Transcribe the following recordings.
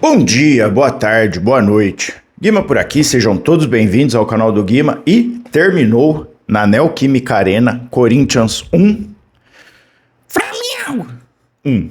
Bom dia, boa tarde, boa noite. Guima por aqui, sejam todos bem-vindos ao canal do Guima. E terminou na Neoquímica Arena, Corinthians 1, Flamengo 1.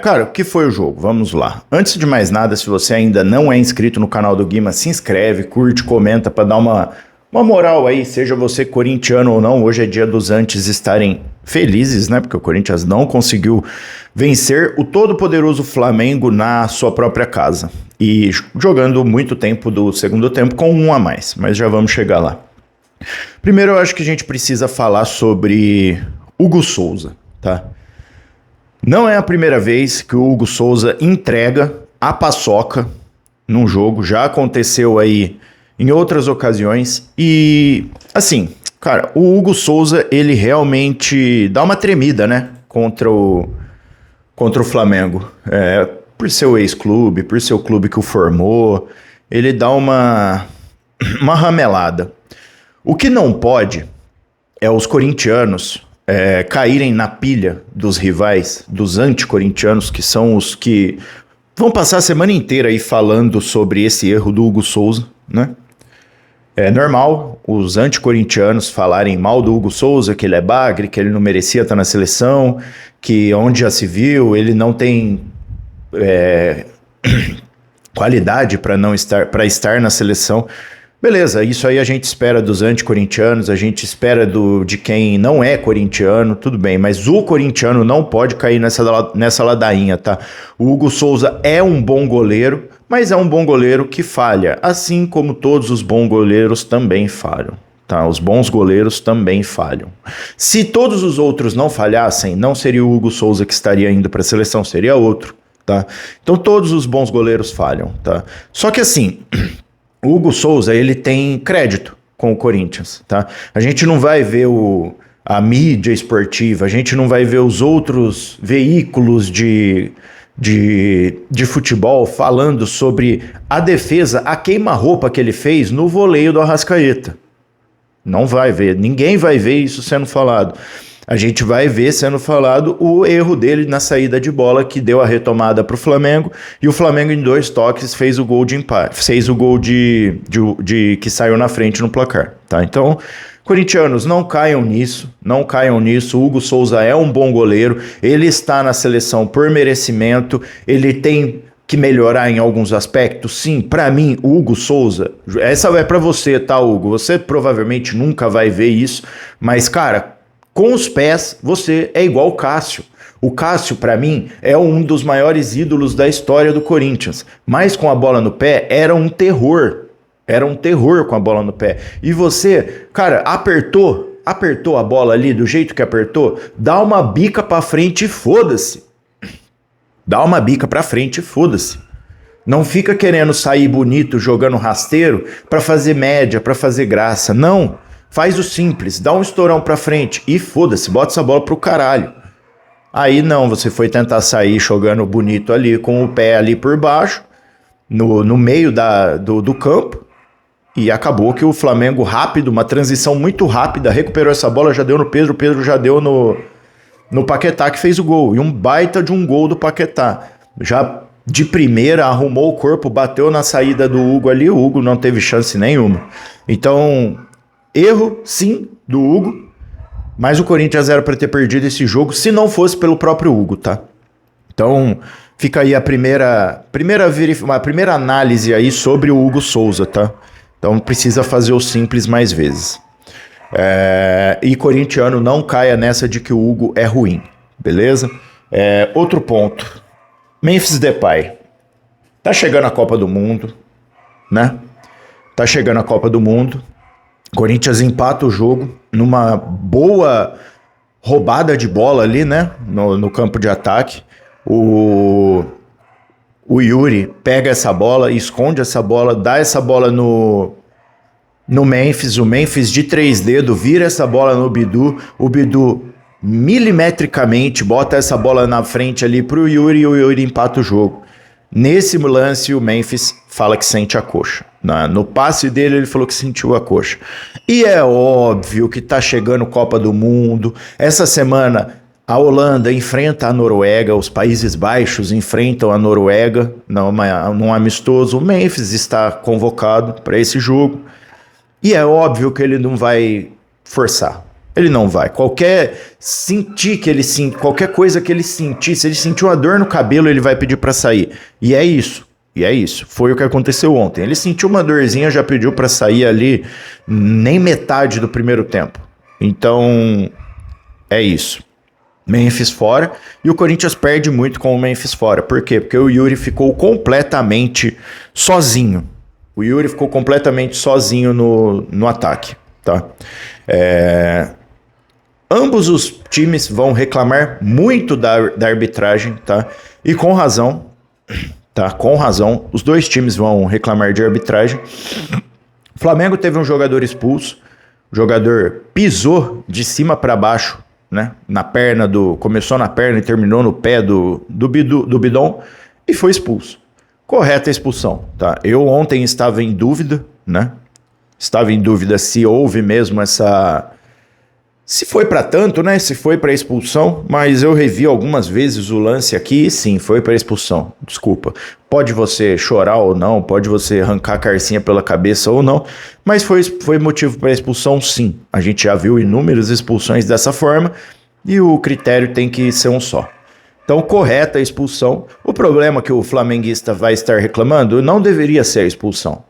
Cara, o que foi o jogo? Vamos lá. Antes de mais nada, se você ainda não é inscrito no canal do Guima, se inscreve, curte, comenta para dar uma moral aí, seja você corintiano ou não. Hoje é dia dos antes estarem felizes, né? Porque o Corinthians não conseguiu vencer o todo-poderoso Flamengo na sua própria casa. E jogando muito tempo do segundo tempo com um a mais, mas já vamos chegar lá. Primeiro eu acho que a gente precisa falar sobre Hugo Souza, tá? Não é a primeira vez que o Hugo Souza entrega a paçoca num jogo, já aconteceu aí em outras ocasiões e, assim, cara, o Hugo Souza, ele realmente dá uma tremida, né, contra o Flamengo, por ser o ex-clube, por ser o clube que o formou, ele dá uma ramelada. O que não pode é os corintianos caírem na pilha dos rivais, dos anti-corintianos, que são os que vão passar a semana inteira aí falando sobre esse erro do Hugo Souza, né? É normal os anti-corintianos falarem mal do Hugo Souza, que ele é bagre, que ele não merecia estar na seleção, que onde já se viu, ele não tem qualidade para estar na seleção. Beleza, isso aí a gente espera dos anti-corintianos, a gente espera de quem não é corintiano, tudo bem, mas o corintiano não pode cair nessa ladainha, tá? O Hugo Souza é um bom goleiro, mas é um bom goleiro que falha, assim como todos os bons goleiros também falham, tá? Os bons goleiros também falham. Se todos os outros não falhassem, não seria o Hugo Souza que estaria indo para a seleção, seria outro, tá? Então todos os bons goleiros falham, tá? Só que assim, o Hugo Souza, ele tem crédito com o Corinthians, tá? A gente não vai ver a mídia esportiva, a gente não vai ver os outros veículos de futebol falando sobre a defesa, a queima-roupa que ele fez no voleio do Arrascaeta. Não vai ver, ninguém vai ver isso sendo falado. A gente vai ver sendo falado o erro dele na saída de bola que deu a retomada para o Flamengo, e o Flamengo em 2 toques fez o gol de empate, fez o gol de que saiu na frente no placar, tá? Então, corintianos, não caiam nisso, o Hugo Souza é um bom goleiro, ele está na seleção por merecimento, ele tem que melhorar em alguns aspectos, sim. Para mim, o Hugo Souza, essa é para você, tá, Hugo? Você provavelmente nunca vai ver isso, mas, cara, com os pés, você é igual o Cássio. O Cássio, para mim, é um dos maiores ídolos da história do Corinthians. Mas com a bola no pé, era um terror. Era um terror com a bola no pé. E você, cara, apertou a bola ali do jeito que apertou, dá uma bica pra frente e foda-se. Dá uma bica pra frente e foda-se. Não fica querendo sair bonito jogando rasteiro pra fazer média, pra fazer graça. Não. Faz o simples, dá um estourão pra frente e foda-se, bota essa bola pro caralho. Aí não, você foi tentar sair jogando bonito ali, com o pé ali por baixo, no meio do campo, e acabou que o Flamengo rápido, uma transição muito rápida, recuperou essa bola, já deu no Pedro, o Pedro já deu no Paquetá, que fez o gol, e um baita de um gol do Paquetá. Já de primeira arrumou o corpo, bateu na saída do Hugo ali, o Hugo não teve chance nenhuma. Então, erro, sim, do Hugo, mas o Corinthians era para ter perdido esse jogo se não fosse pelo próprio Hugo, tá? Então, fica aí a primeira análise aí sobre o Hugo Souza, tá? Então, precisa fazer o simples mais vezes. E corintiano, não caia nessa de que o Hugo é ruim, beleza? Outro ponto, Memphis Depay. Tá chegando a Copa do Mundo, né? Tá chegando a Copa do Mundo. Corinthians empata o jogo numa boa roubada de bola ali, né? No campo de ataque. O Yuri pega essa bola, esconde essa bola, dá essa bola no Memphis. O Memphis de 3 dedos vira essa bola no Bidu. O Bidu milimetricamente bota essa bola na frente ali pro Yuri e o Yuri empata o jogo. Nesse lance, o Memphis fala que sente a coxa. No passe dele, ele falou que sentiu a coxa. E é óbvio que tá chegando Copa do Mundo. Essa semana A Holanda enfrenta a Noruega, os Países Baixos enfrentam a Noruega num amistoso. O Memphis está convocado para esse jogo. E é óbvio que ele não vai forçar. Ele não vai. Qualquer coisa que ele sentir, se ele sentir uma dor no cabelo, ele vai pedir para sair. E é isso. Foi o que aconteceu ontem. Ele sentiu uma dorzinha, já pediu para sair ali nem metade do primeiro tempo. Então, é isso. Memphis fora, e o Corinthians perde muito com o Memphis fora. Por quê? Porque o Yuri ficou completamente sozinho. O Yuri ficou completamente sozinho no ataque, tá? Ambos os times vão reclamar muito da arbitragem, tá? E com razão, tá? Com razão, os dois times vão reclamar de arbitragem. O Flamengo teve um jogador expulso, o jogador pisou de cima para baixo, né? Começou na perna e terminou no pé do bidon e foi expulso. Correta a expulsão, tá? Eu ontem estava em dúvida, né? Estava em dúvida se houve mesmo se foi para tanto, né? Se foi para expulsão, mas eu revi algumas vezes o lance aqui e sim, foi para expulsão. Desculpa. Pode você chorar ou não, pode você arrancar a carcinha pela cabeça ou não, mas foi motivo para expulsão sim. A gente já viu inúmeras expulsões dessa forma e o critério tem que ser um só. Então, correta a expulsão. O problema que o flamenguista vai estar reclamando não deveria ser a expulsão.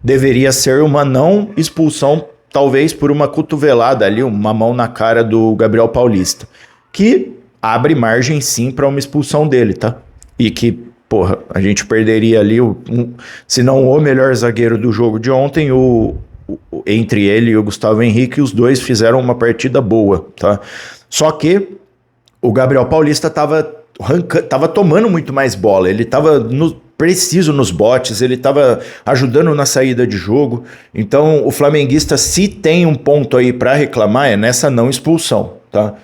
Deveria ser uma não expulsão, talvez por uma cotovelada ali, uma mão na cara do Gabriel Paulista, que abre margem sim para uma expulsão dele, tá? E que, porra, a gente perderia ali, se não o melhor zagueiro do jogo de ontem, entre ele e o Gustavo Henrique, os dois fizeram uma partida boa, tá? Só que o Gabriel Paulista tava tomando muito mais bola, ele tava preciso nos botes, ele estava ajudando na saída de jogo. Então o flamenguista, se tem um ponto aí para reclamar, é nessa não expulsão, tá?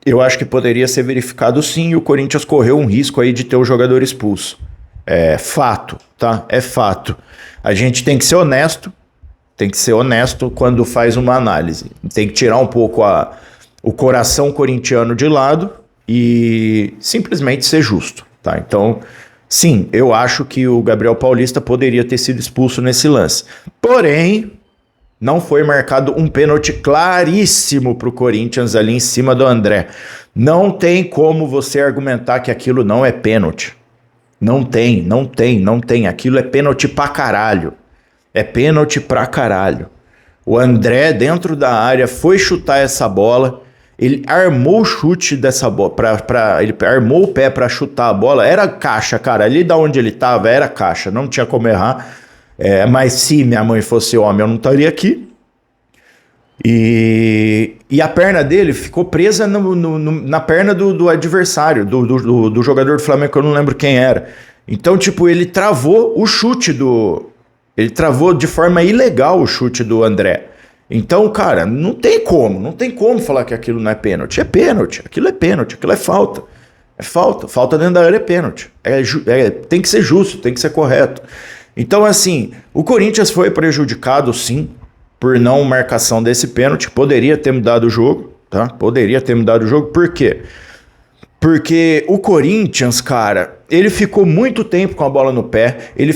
Eu acho que poderia ser verificado sim, e o Corinthians correu um risco aí de ter o jogador expulso. É fato, tá? É fato. A gente tem que ser honesto quando faz uma análise. Tem que tirar um pouco o coração corintiano de lado e simplesmente ser justo, tá? Então, sim, eu acho que o Gabriel Paulista poderia ter sido expulso nesse lance. Porém, não foi marcado um pênalti claríssimo para o Corinthians ali em cima do André. Não tem como você argumentar que aquilo não é pênalti. Não tem. Aquilo é pênalti pra caralho. É pênalti pra caralho. O André, dentro da área, foi chutar essa bola. Ele armou o chute dessa bola, ele armou o pé para chutar a bola. Era caixa, cara. Ali da onde ele tava era caixa, não tinha como errar. Mas se minha mãe fosse homem, eu não estaria aqui. E a perna dele ficou presa na perna do adversário, do jogador do Flamengo, que eu não lembro quem era. Então, tipo, ele travou o chute ele travou de forma ilegal o chute do André. Então, cara, não tem como falar que aquilo não é pênalti. É pênalti, aquilo é falta. É falta. Falta dentro da área é pênalti. Tem que ser justo, tem que ser correto. Então, assim, o Corinthians foi prejudicado, sim, por não marcação desse pênalti. Poderia ter mudado o jogo, tá? Poderia ter mudado o jogo. Por quê? Porque o Corinthians, cara, ele ficou muito tempo com a bola no pé, ele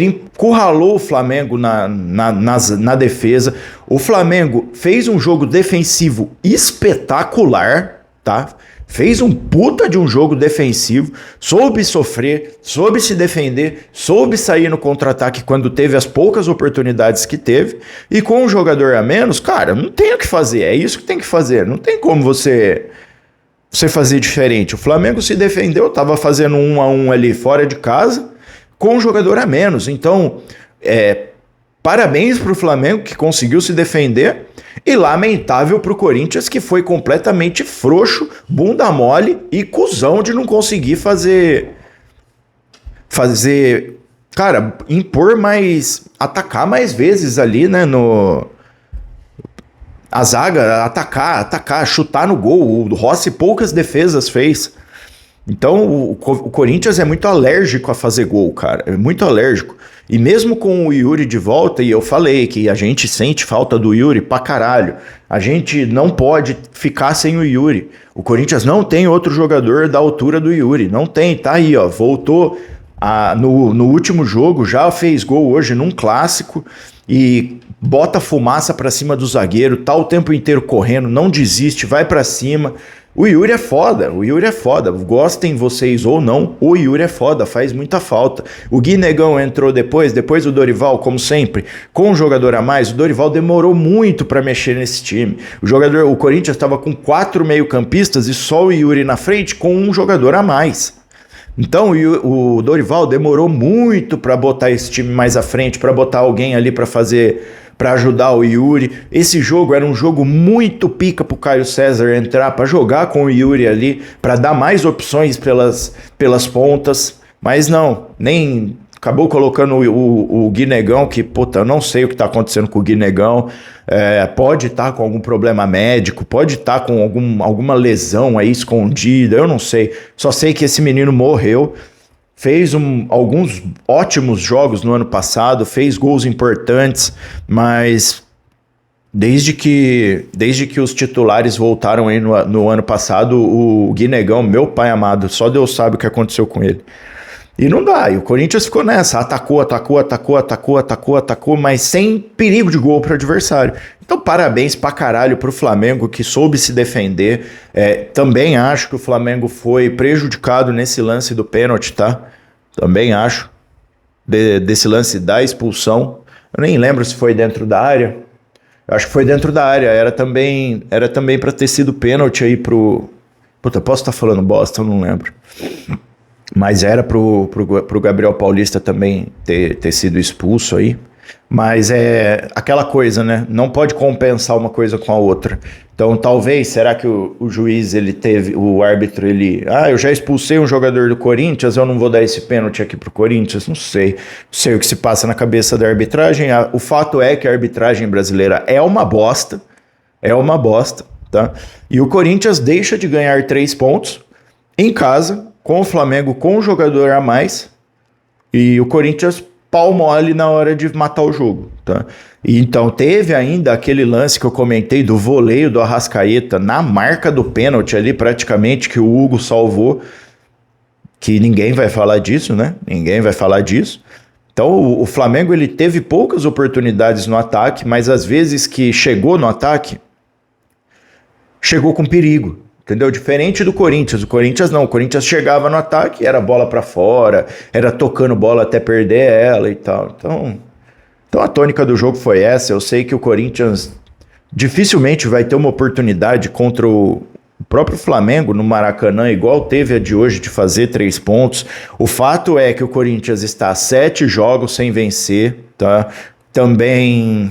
encurralou o Flamengo na defesa. O Flamengo fez um jogo defensivo espetacular, tá? Fez um puta de um jogo defensivo, soube sofrer, soube se defender, soube sair no contra-ataque quando teve as poucas oportunidades que teve. E com um jogador a menos, cara, não tem o que fazer, é isso que tem que fazer. Não tem como você fazer diferente. O Flamengo se defendeu, estava fazendo 1-1 ali fora de casa, com um jogador a menos. Então, parabéns para o Flamengo, que conseguiu se defender, e lamentável para o Corinthians, que foi completamente frouxo, bunda mole e cuzão de não conseguir fazer, cara, atacar mais vezes ali, né, a zaga, atacar, chutar no gol. O Rossi poucas defesas fez. Então o Corinthians é muito alérgico a fazer gol, cara. É muito alérgico. E mesmo com o Yuri de volta, e eu falei que a gente sente falta do Yuri pra caralho. A gente não pode ficar sem o Yuri. O Corinthians não tem outro jogador da altura do Yuri. Não tem, tá aí, ó. Voltou no último jogo, já fez gol hoje num clássico e bota fumaça pra cima do zagueiro, tá o tempo inteiro correndo, não desiste, vai pra cima. O Yuri é foda, gostem vocês ou não, o Yuri é foda, faz muita falta. O Gui Negão entrou depois o Dorival, como sempre, com um jogador a mais. O Dorival demorou muito para mexer nesse time. O Corinthians estava com 4 meio-campistas e só o Yuri na frente com um jogador a mais. Então o Dorival demorou muito para botar esse time mais à frente, para botar alguém ali para ajudar o Yuri. Esse jogo era um jogo muito pica pro Caio César entrar para jogar com o Yuri ali, para dar mais opções pelas pontas, mas não, nem acabou colocando o Gui Negão, que puta, eu não sei o que tá acontecendo com o Gui Negão. Pode estar com algum problema médico, pode estar com alguma lesão aí escondida, eu não sei. Só sei que esse menino morreu, fez alguns ótimos jogos no ano passado, fez gols importantes, mas desde que os titulares voltaram aí no ano passado, o Gui Negão, meu pai amado, só Deus sabe o que aconteceu com ele. E não dá, e o Corinthians ficou nessa, atacou, mas sem perigo de gol para o adversário. Então parabéns pra caralho pro Flamengo, que soube se defender. Também acho que o Flamengo foi prejudicado nesse lance do pênalti, tá? Também acho, desse lance da expulsão. Eu nem lembro se foi dentro da área. Eu acho que foi dentro da área, era também para ter sido pênalti aí pro... Puta, posso estar falando bosta, eu não lembro. Mas era pro Gabriel Paulista também ter sido expulso aí. Mas é aquela coisa, né? Não pode compensar uma coisa com a outra. Então talvez, será que o juiz, o árbitro, eu já expulsei um jogador do Corinthians, eu não vou dar esse pênalti aqui pro Corinthians? Não sei o que se passa na cabeça da arbitragem. O fato é que a arbitragem brasileira é uma bosta, tá? E o Corinthians deixa de ganhar 3 pontos em casa, com o Flamengo com um jogador a mais, e o Corinthians pau mole na hora de matar o jogo, tá? E então teve ainda aquele lance que eu comentei do voleio do Arrascaeta na marca do pênalti ali, praticamente, que o Hugo salvou, que ninguém vai falar disso, né? Ninguém vai falar disso. Então o Flamengo ele teve poucas oportunidades no ataque, mas às vezes que chegou no ataque, chegou com perigo. Entendeu? Diferente do Corinthians. O Corinthians não. O Corinthians chegava no ataque, era bola pra fora, era tocando bola até perder ela e tal. Então a tônica do jogo foi essa. Eu sei que o Corinthians dificilmente vai ter uma oportunidade contra o próprio Flamengo no Maracanã, igual teve a de hoje, de fazer 3 pontos. O fato é que o Corinthians está a 7 jogos sem vencer, tá? Também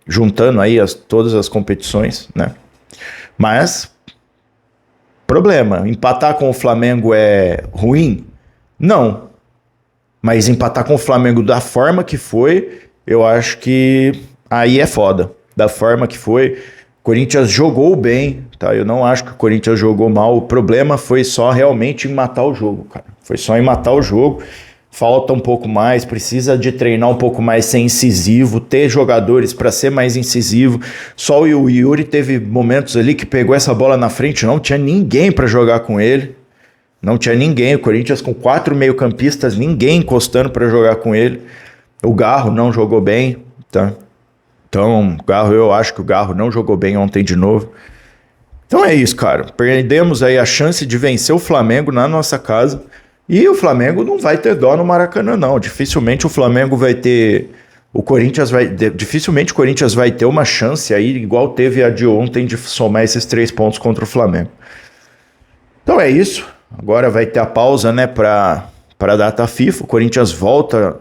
juntando aí todas as competições, né? Mas... problema, empatar com o Flamengo é ruim? Não. Mas empatar com o Flamengo da forma que foi, eu acho que aí é foda. Da forma que foi, o Corinthians jogou bem, tá? Eu não acho que o Corinthians jogou mal. O problema foi só realmente em matar o jogo, cara. Foi só em matar o jogo. Falta um pouco mais, precisa de treinar um pouco mais, ser incisivo, ter jogadores para ser mais incisivo. Só o Yuri teve momentos ali que pegou essa bola na frente, não tinha ninguém para jogar com ele. Não tinha ninguém, o Corinthians com 4 meio-campistas, ninguém encostando para jogar com ele. O Garro não jogou bem, tá? Então, eu acho que o Garro não jogou bem ontem de novo. Então é isso, cara. Perdemos aí a chance de vencer o Flamengo na nossa casa. E o Flamengo não vai ter dó no Maracanã, não. Dificilmente o Flamengo vai ter... Dificilmente o Corinthians vai ter uma chance aí, igual teve a de ontem, de somar esses 3 pontos contra o Flamengo. Então é isso. Agora vai ter a pausa, né, para a data FIFA. O Corinthians volta,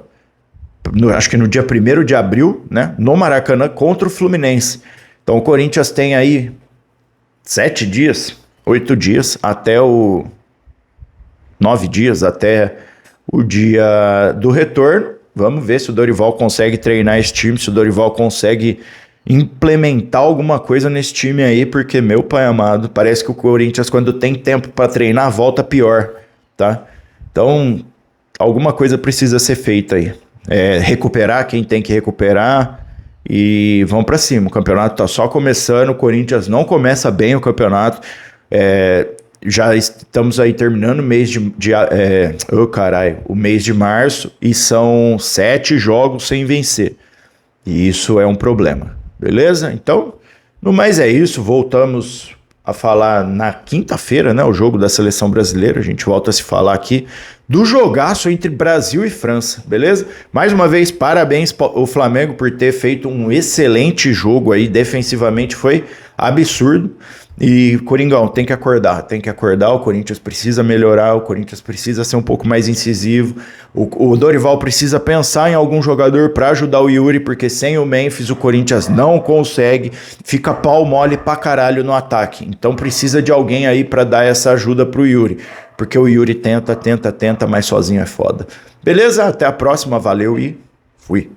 acho que no dia 1º de abril, né, no Maracanã contra o Fluminense. Então o Corinthians tem aí 7 dias, 8 dias, até 9 dias até o dia do retorno. Vamos ver se o Dorival consegue treinar esse time, se o Dorival consegue implementar alguma coisa nesse time aí, porque, meu pai amado, parece que o Corinthians, quando tem tempo para treinar, volta pior, tá? Então, alguma coisa precisa ser feita aí. Recuperar quem tem que recuperar e vamos para cima. O campeonato tá só começando, o Corinthians não começa bem o campeonato. Já estamos aí terminando o mês o mês de março e são 7 jogos sem vencer. E isso é um problema, beleza? Então, no mais é isso, voltamos a falar na quinta-feira, né? O jogo da seleção brasileira, a gente volta a se falar aqui do jogaço entre Brasil e França, beleza? Mais uma vez, parabéns ao Flamengo por ter feito um excelente jogo aí, defensivamente foi absurdo. E Coringão, tem que acordar, o Corinthians precisa melhorar, o Corinthians precisa ser um pouco mais incisivo, o Dorival precisa pensar em algum jogador para ajudar o Yuri, porque sem o Memphis o Corinthians não consegue, fica pau mole pra caralho no ataque, então precisa de alguém aí para dar essa ajuda pro Yuri, porque o Yuri tenta, mas sozinho é foda. Beleza? Até a próxima, valeu e fui.